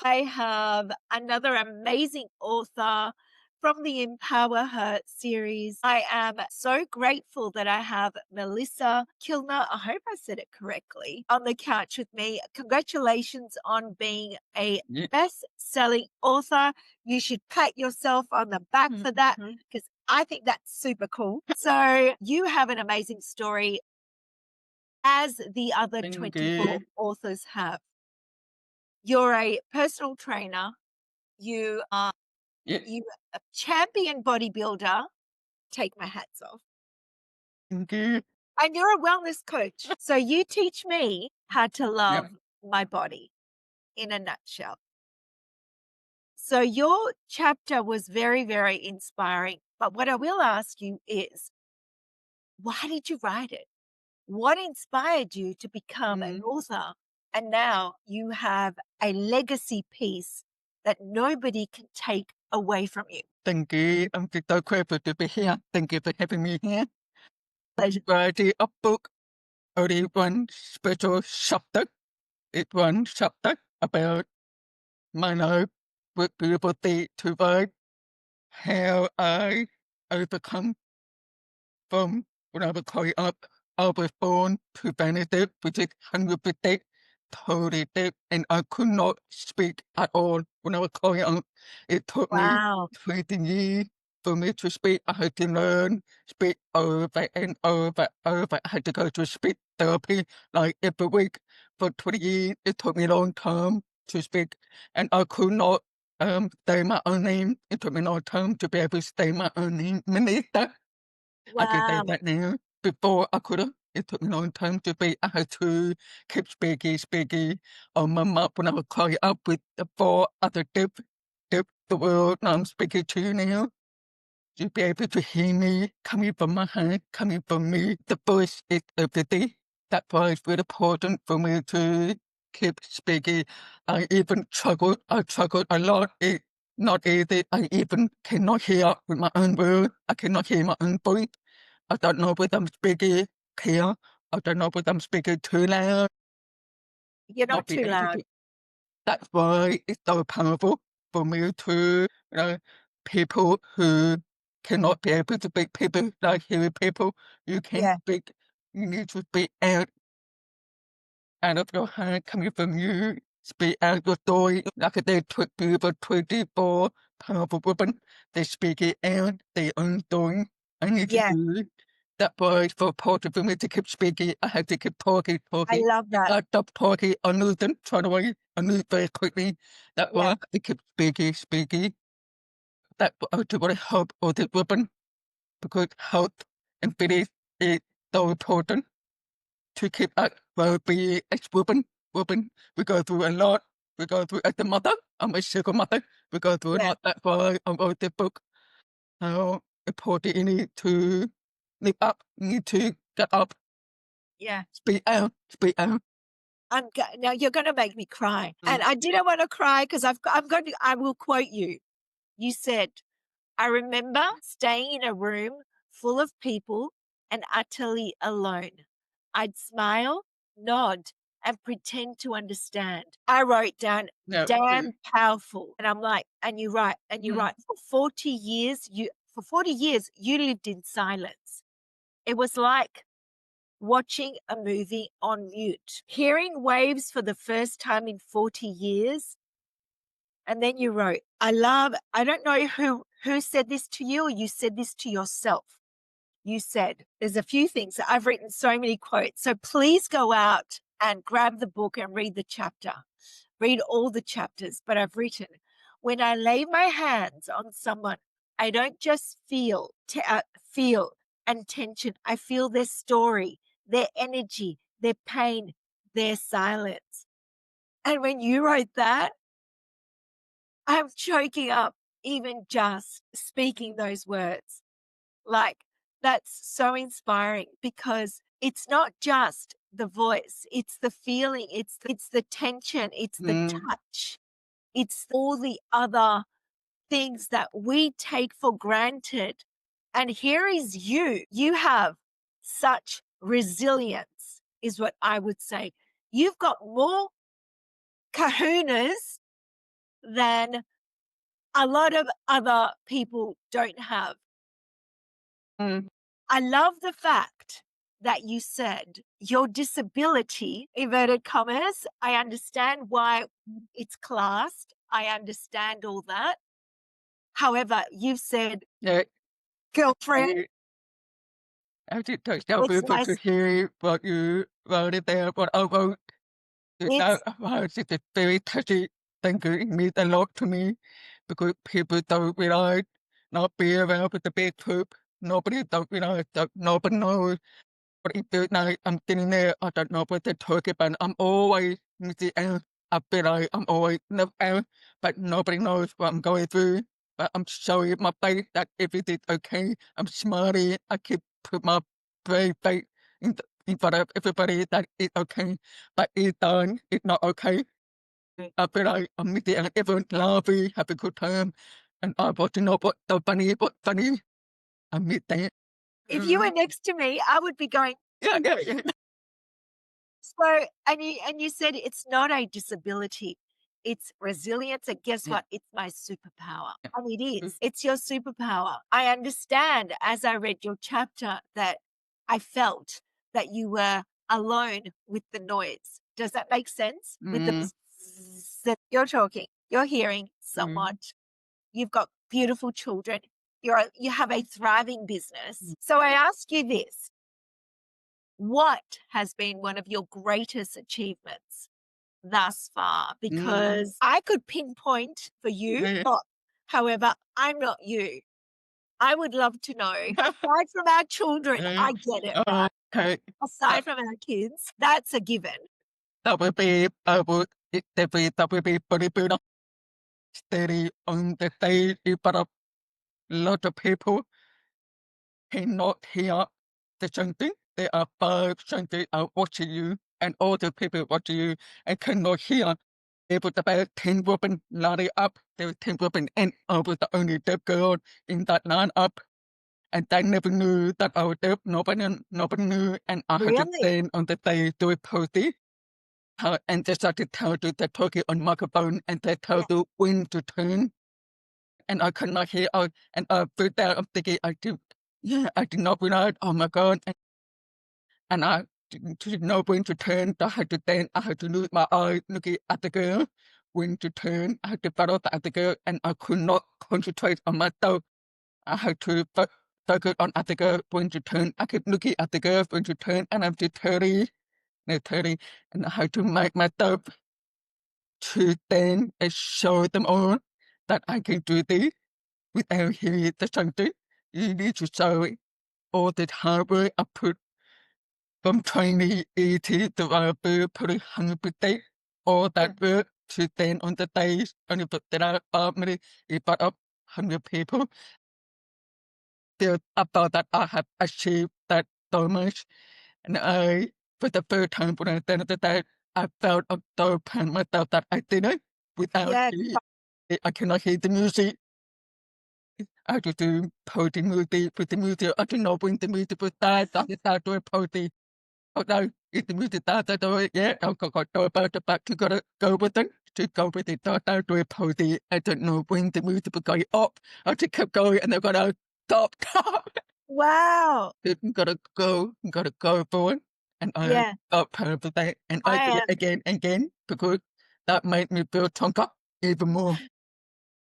I have another amazing author from the Empower Her series. I am so grateful that I have Melissa Kilner, I hope I said it correctly, on the couch with me. Congratulations on being a best-selling author. You should pat yourself on the back for that because I think that's super cool. So you have an amazing story, as the other 24 authors have. You're a personal trainer. You are you a champion bodybuilder. Take my hats off. And you're a wellness coach. So you teach me how to love my body in a nutshell. So your chapter was very, very inspiring. But what I will ask you is, why did you write it? What inspired you to become an author? And now you have a legacy piece that nobody can take away from you. Thank you. I'm so grateful to be here. Thank you for having me here. Pleasure. Writing a book, only one special chapter. It's one chapter about my life with ability to write, how I overcome from when I was growing up. I was born to vanity, which is 100% totally deaf, and I could not speak at all when I was growing up. It took me 20 years for me to speak. I had to learn speak over and over. I had to go to speech therapy like every week for 20 years. It took me a long time to speak, and I could not say my own name. It took me a long time to be able to say my own name. Minister. I can say that now. Before I could have. It took me a long time to be. I had to keep speaking on my mouth when I was growing up with the 4 other deaf the world I'm speaking to you now. To be able to hear me coming from my heart, coming from me. The voice is everything. That's why it's really important for me to keep speaking. I even struggled. I struggled a lot. It's not easy. I even cannot hear with my own words. I cannot hear my own voice. I don't know whether I'm speaking clear. I don't know whether I'm speaking too loud. You're not too loud. That's why it's so powerful for me to, people who cannot be able to speak, people like hearing people, you can speak, you need to speak out of your heart coming from you, speak out your story. Like they took people 24 powerful women, they speak it out, their own story. I need to do it. That was for important for me to keep speaking. I had to keep talking. I love that. I stopped talking. I knew them, trying to I knew very quickly. That was I kept speaking. That was what I hope all the women, because health and fitness is so important to keep us well-being as women. We go through a lot. We go through as a mother. I'm a single mother. We go through a lot. That's why I wrote the book. How important it is to live up, you need to get up. Yeah. Speak out. Now you're going to make me cry. And I didn't want to cry because I will quote you. You said, I remember staying in a room full of people and utterly alone. I'd smile, nod, and pretend to understand. I wrote down, damn powerful. And I'm like, and you're right. For 40 years, you lived in silence. It was like watching a movie on mute, hearing waves for the first time in 40 years. And then you wrote, I don't know who said this to you, or you said this to yourself. You said, there's a few things. I've written so many quotes. So please go out and grab the book and read the chapter. Read all the chapters. But I've written, when I lay my hands on someone, I don't just feel and tension. I feel their story, their energy, their pain, their silence. And when you wrote that, I'm choking up even just speaking those words. Like, that's so inspiring because it's not just the voice, it's the feeling, it's the tension, it's the touch, it's all the other things that we take for granted. And here is you have such resilience, is what I would say. You've got more kahunas than a lot of other people don't have. I love the fact that you said your disability, inverted commas, I understand why it's classed. I understand all that. However, you've said, Yeah, girlfriend, I did touch down it's beautiful my, to hear what you wrote it there, what I wrote. it's, That was just a very touchy thing. It means a lot to me because people don't realize not be around with the big poop. Nobody don't realize that nobody knows. But if there's like I'm sitting there, I don't know what they're talking about. I'm always Missy L. I feel like I'm always never out, but nobody knows what I'm going through. But I'm showing my face that everything's okay. I'm smiling. I keep put my brave face in front of everybody that it's okay. But it's done. It's not okay. I feel like I'm Missy and everyone laughing, have a good time. And I want to know what's funny. I miss that. if you were next to me, I would be going, Yeah. so, and you said it's not a disability, it's resilience. And guess Yeah. what? It's my superpower. Yeah. And it is. It's your superpower. I understand as I read your chapter that I felt that you were alone with the noise. Does that make sense? With the that you're talking, you're hearing somewhat. You've got beautiful children. You have a thriving business. So I ask you this. What has been one of your greatest achievements thus far? Because I could pinpoint for you, however, I'm not you. I would love to know, aside from our children, I get it, right? Okay. Aside from our kids, that's a given. That would be, that would be bodybuilder. Steady on the stage in front of a lot of people cannot hear the chanting. There are five chanting are watching you, and all the people watching you and cannot hear. There was about 10 women lining up. There were 10 women, and I was the only deaf girl in that line up. And they never knew that I was deaf. Nobody knew, and I had to Really? stand on the stage doing posting. And they started telling you they're talking on microphone, and they tell you when to turn. And I could not hear. And I freaked out. I'm thinking, I did not realize. Oh my God! And I didn't know when to turn. I had to stand. I had to lose my eye looking at the girl. When to turn, I had to follow at the girl, and I could not concentrate on myself. I had to focus on at the girl when to turn. I kept looking at the girl when to turn, and I'm just 30, and I had to make myself to stand and show them all that I can do this without hearing the something. You need to show all the hard work I put from 2018 to I put 100%, all that work to stand on the stage and you put that out 5 minutes in front of 100 people. Still, I thought that I have achieved that so much. And for the first time when I stand on the stage, I felt so proud of myself that I did it without hearing. I cannot hear the music. I had to do party music with the music. I didn't know when the music was died, so I started doing party. Oh no, if the music died, I do it, yeah, I got to about the back, you gotta go with it. To go with it, so I started doing party. I don't know when the music was going up. I just kept going and they're gonna stop. Wow. You gotta go for it. And I Yeah. got proud of that. And I I did it am. again and again because that made me feel stronger even more.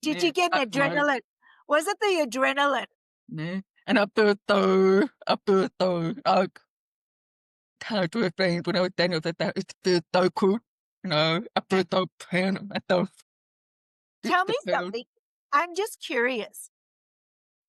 Did Yeah, you get an that's right. adrenaline? Was it the adrenaline? Yeah. And I feel so, tired to explain when I was standing up there. It feels so cool. You know, I feel so proud of myself. Tell me The feeling. something. I'm just curious.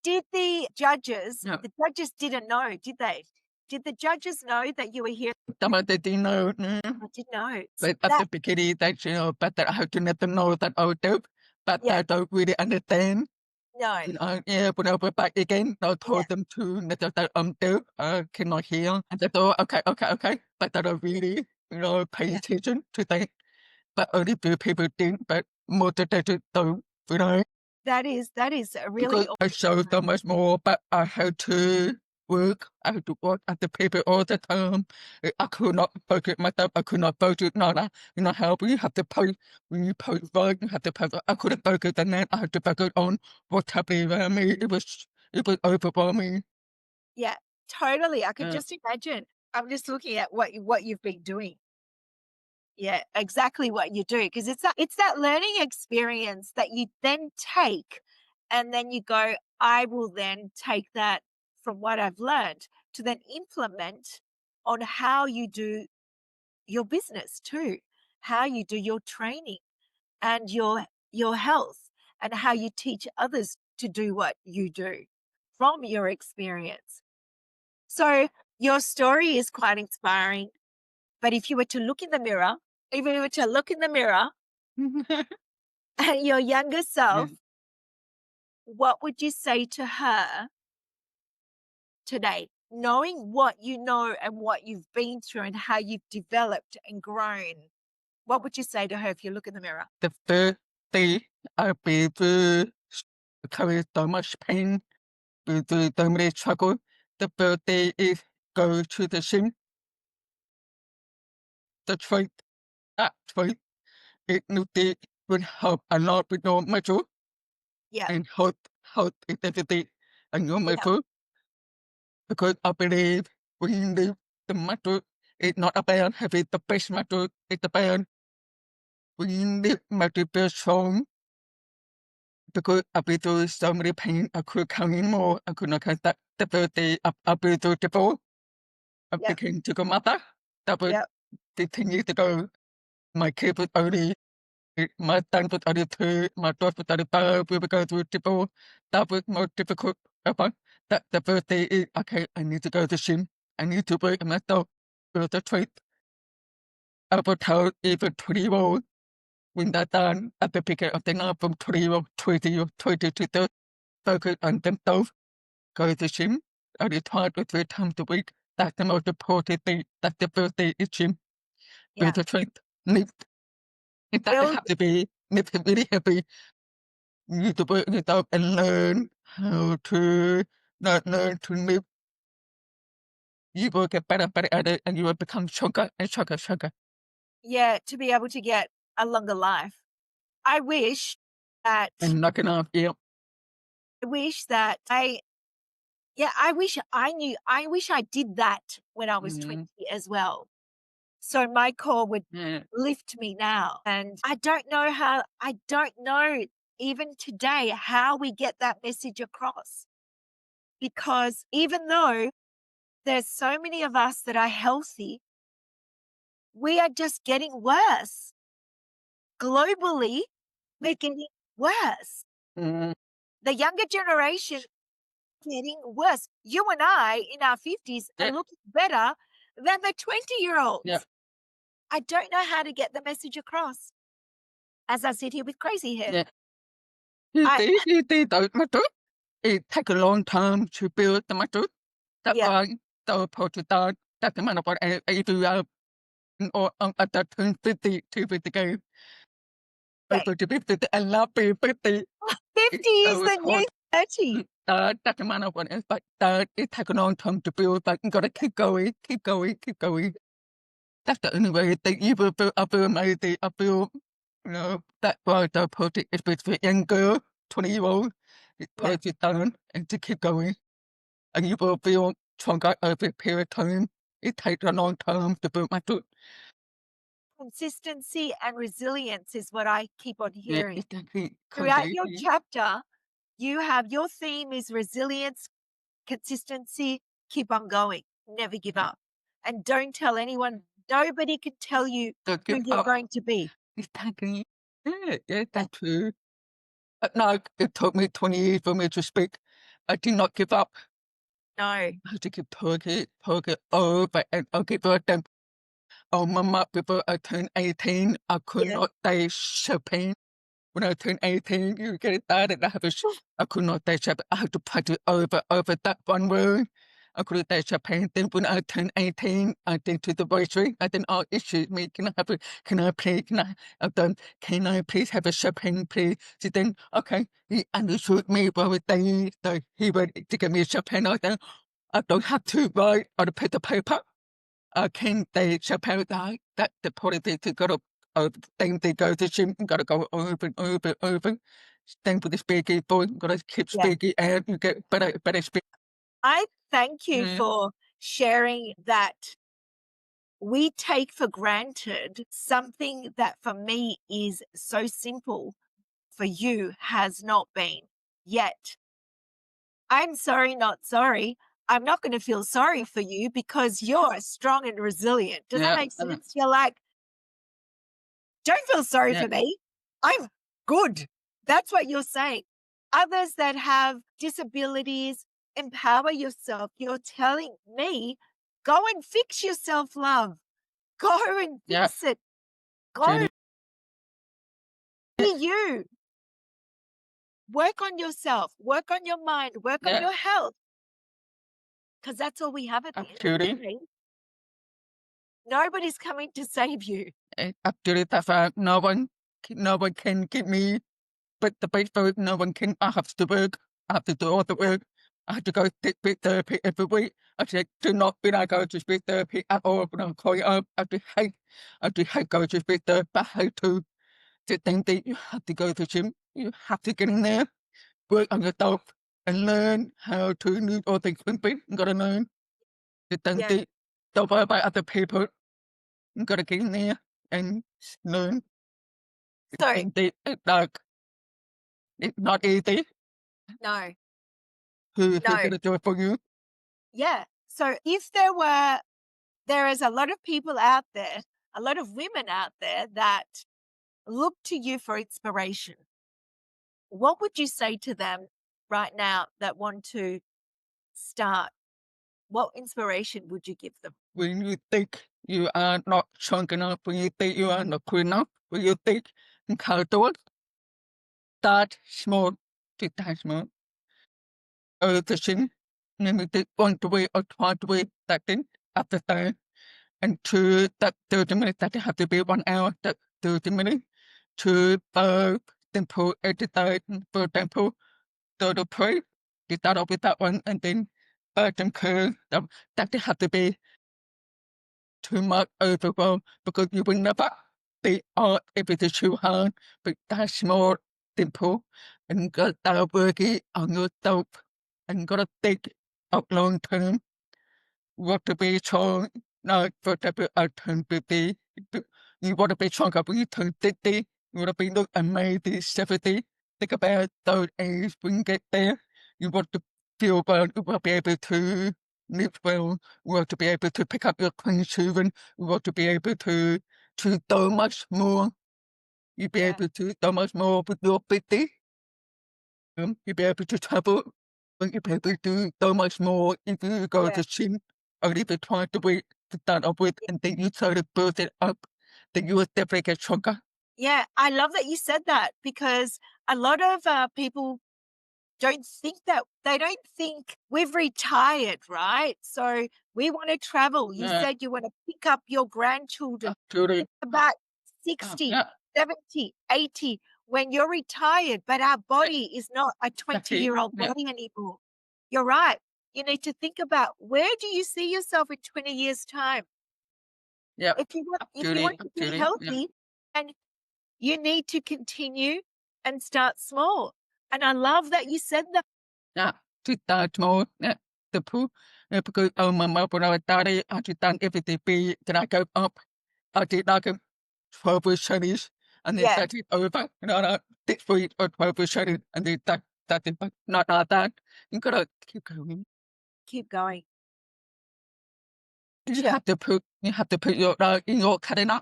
Did the judges, No, the judges didn't know, did they? Did the judges know that you were here? some of they didn't know. I didn't know. But at the beginning, they but that I have to let them know that I was dope. But Yeah. they don't really understand. No. Yeah, when I went back again, I told them to let them that I'm dope. I cannot hear. And they thought, okay. But they don't really, pay attention to that. But only few people did, but most of them don't, That is a really because I show so much more, but I had to work. I had to work at the paper all the time. I could not focus myself. I could not focus. No, that, you know how you have to post, when you post work, you have to post. I couldn't focus on that. I had to focus on what's happening around me. It was overwhelming. Yeah, totally. I could Uh, just imagine. I'm just looking at what you've been doing. Yeah, exactly what you do, because it's that learning experience that you then take, and then you go, I will then take that from what I've learned to then implement on how you do your business too, how you do your training and your health, and how you teach others to do what you do from your experience. So your story is quite inspiring. But if you were to look in the mirror, if you were to look in the mirror at your younger yeah. self, what would you say to her today? Knowing what you know and what you've been through and how you've developed and grown, what would you say to her if you look in the mirror? The first day I'll be through carry so much pain, be through so many struggle. The first day is go to the gym. The truth, that truth, it would help a lot with your muscle Yeah, and health intensity and your yeah, muscle. Because I believe when you live the muscle, it's not about having the best muscle, it's about when you live muscle feel strong. Because I've been through so many pain, I could count anymore. I could not count that. The first day I've been through before, I yeah, became to go mother. That was yeah, 15 years ago. My kid was only, my son was only 2, my daughter was only 5. We were going through divorce. That was more difficult ever. That the first day is, okay, I need to go to the gym. I need to work on myself. Build the truth. I will tell even 20-year-old when they're done at the beginning of the night from 20-year-old, 20 to 30, focus on themselves. Go to the gym only 2 or 3 times a week. That's the most important thing. That's the first day is gym. yeah. Build the strength. Lift. It doesn't Build, have to be lift really heavy. You need to work yourself and learn how to not learn to lift. You will get better, better at it, and you will become stronger and stronger, stronger. yeah, to be able to get a longer life. I wish that, And knocking off, yeah. I wish that I, yeah, I wish I did that when I was 20 Mm, as well. So my core would yeah. lift me now. And I don't know even today how we get that message across. Because even though there's so many of us that are healthy, we are just getting worse. Globally, we're getting worse. Mm, The younger generation getting worse. You and I in our 50s are yeah, looking better than the 20-year yeah. olds. I don't know how to get the message across as I sit here with crazy hair. Yeah. I, You did those muscles. It takes a long time to build the muscles. That's yeah, why the approach is done. That's the amount of what I do or at that turn 50 to 50 game. okay. Over to 50, I love being 50. 50 is So it's the new hard. 30. That's the amount of what it is, but it takes a long time to build, but you gotta keep going, keep going, keep going. That's the only way that you will feel, I feel amazing. I feel, that's why the project is with the young girl, 20-year-old. It's Yeah. project done and to keep going. And you will feel stronger over a period of time. It takes a long time to build my foot. Consistency and resilience is what I keep on Yeah, hearing. exactly. Throughout your Completely. chapter, you have your theme is resilience, consistency, keep on going, never give Yeah. up. And don't tell anyone, nobody can tell you Don't who give you're up. going to be. Exactly. Yeah, Yeah. that's true. No, it took me 20 years for me to speak. I did not give up. No. I had to keep talking over and over again. Oh, mama, before I turned 18, I could Yeah. not taste champagne. When I turned 18, you get it bad and I could not taste champagne. I had to practice over that one word. I couldn't taste champagne. Then when I turned 18, I went to the grocery. I then, oh, excuse me, can I please, can I please have a champagne, please? So then, okay, he understood me for a day. So he went to get me a champagne. I don't have to write on a piece of paper. I can they Chappelle die that the politics is got to thing they go to gym, gotta go over and over and over. Stand for the speaking boy, gotta keep Yeah. speaking and you get better speak. I thank you Yeah. for sharing that. We take for granted something that for me is so simple, for you has not been. Yet, I'm sorry, not sorry. I'm not going to feel sorry for you because you're strong and resilient. Does that Yeah. make sense? You're like, don't feel sorry Yeah. for me. I'm good. That's what you're saying. Others that have disabilities, empower yourself. You're telling me, go and fix yourself, love. Go and Yeah. fix it. Go Judy. be you. Work on yourself. Work on your mind. Work on Yeah. your health. Because that's all we have at the end of the Judy. day. Nobody's coming to save you. Judy, that's why no one can give me but the best food, no one can. I have to work. I have to do all the work. I have to go to speech therapy every week. I said, do not be like go to speech therapy at all when I'm calling up. I do hate going to speech therapy. I hate to think that you have to go to the gym. You have to get in there, work on yourself, and learn how to do all things with me. You gotta learn to think Yeah. that don't worry about other people. You gotta get in there and learn. So, And they, like, it's not easy. no, Who's no. gonna do it for you? Yeah. So if there is a lot of people out there, a lot of women out there that look to you for inspiration. What would you say to them right now that want to start? What inspiration would you give them? When you think you are not strong enough, when you think you are not good enough, when you think you can't do it, start small, to start small. The thing, and you think one to wait or try to wait that thing after that, and to that 30 minutes, that have to be 1 hour, that 30 minutes, to simple exercise, for example, to pray, to start off with that one, and then them curve, that they have to be too much overwhelmed because you will never be art if it is too hard, but that's more simple and you got to work it on yourself and you got to think of long term what to be strong, not for example, alternatively. You want to be stronger when you turn 50, you want to be look amazing 70. Think about those age when you get there. You want to feel well, you want to be able to live well, you want to be able to pick up your grandchildren, you want to be able to do much more. You'll be Yeah. able to do much more with your 50. You'll be able to travel, but you'll be able to do so much more if you go Yeah. to gym or if you try to wait to start off with and then you try to build it up, then you will definitely get stronger. Yeah. I love that you said that because a lot of people don't think that they don't think we've retired, right? So we want to travel. You Yeah, said you want to pick up your grandchildren. absolutely. It's about 60, Yeah, 70, 80 when you're retired, but our yeah, body is not a exactly. 20-year-old Yeah, body anymore. You're right. You need to think about where do you see yourself in 20 years' time? yeah, If you absolutely, want to be absolutely. Yeah, healthy, and you need to continue and start small. And I love that you said that. yeah. To start more. Yeah, the pool. Yeah, because my mother when I was 30, I just done everything big. Then I go up. I did like a 12 studies and then Yeah, that is over. You know, 6 weeks or 12 studies and then that is not like that. You gotta keep going. keep going. Sure. You have to put your in your calendar.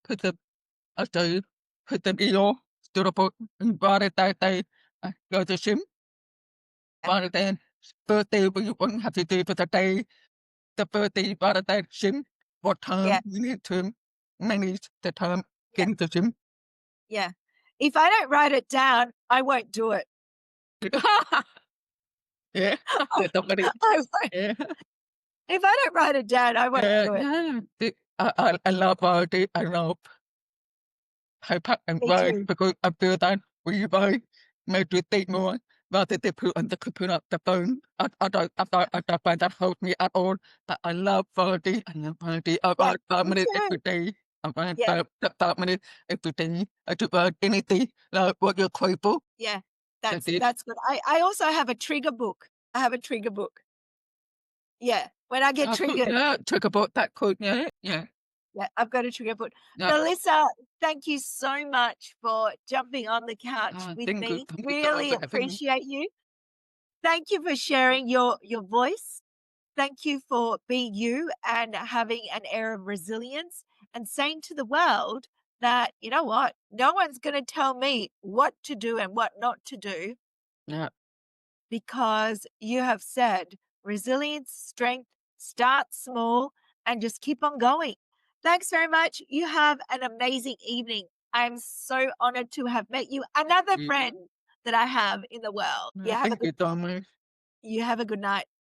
Put them I tell you, put them in your durable and rather than they go to gym. Rather than birthday when you won't have to do for the day, the birthday rather than gym. What Yeah, time you need to manage the time yeah, getting to gym. yeah. If I don't write it down, I won't do it. Yeah, I there's somebody. won't. Yeah, If I don't write it down, I won't yeah, do it. yeah. I love it. I love high pack and Me ride too. because I feel that when you ride, makes you think more. rather they put on the phone. I don't find that helps me at all. But I love body. I love body. I Yeah, run 5 minutes me too. every day. I run Yeah, 5 minutes every day. I do anything like what you're capable. yeah. That's it. That's good. I also have a trigger book. I have a trigger book. Yeah, when I get I could, triggered. yeah, talk about that quote, yeah, yeah. Yeah, I've got a trigger book. Yeah. Melissa, thank you so much for jumping on the couch with me. Thank you so much Really for having me. appreciate you. Thank you for sharing your voice. Thank you for being you and having an air of resilience and saying to the world that, you know what, no one's going to tell me what to do and what not to do Yeah, because you have said resilience, strength, start small and just keep on going. Thanks very much. You have an amazing evening. I'm so honored to have met you, another you, friend that I have in the world. thank you so much. You have a good night.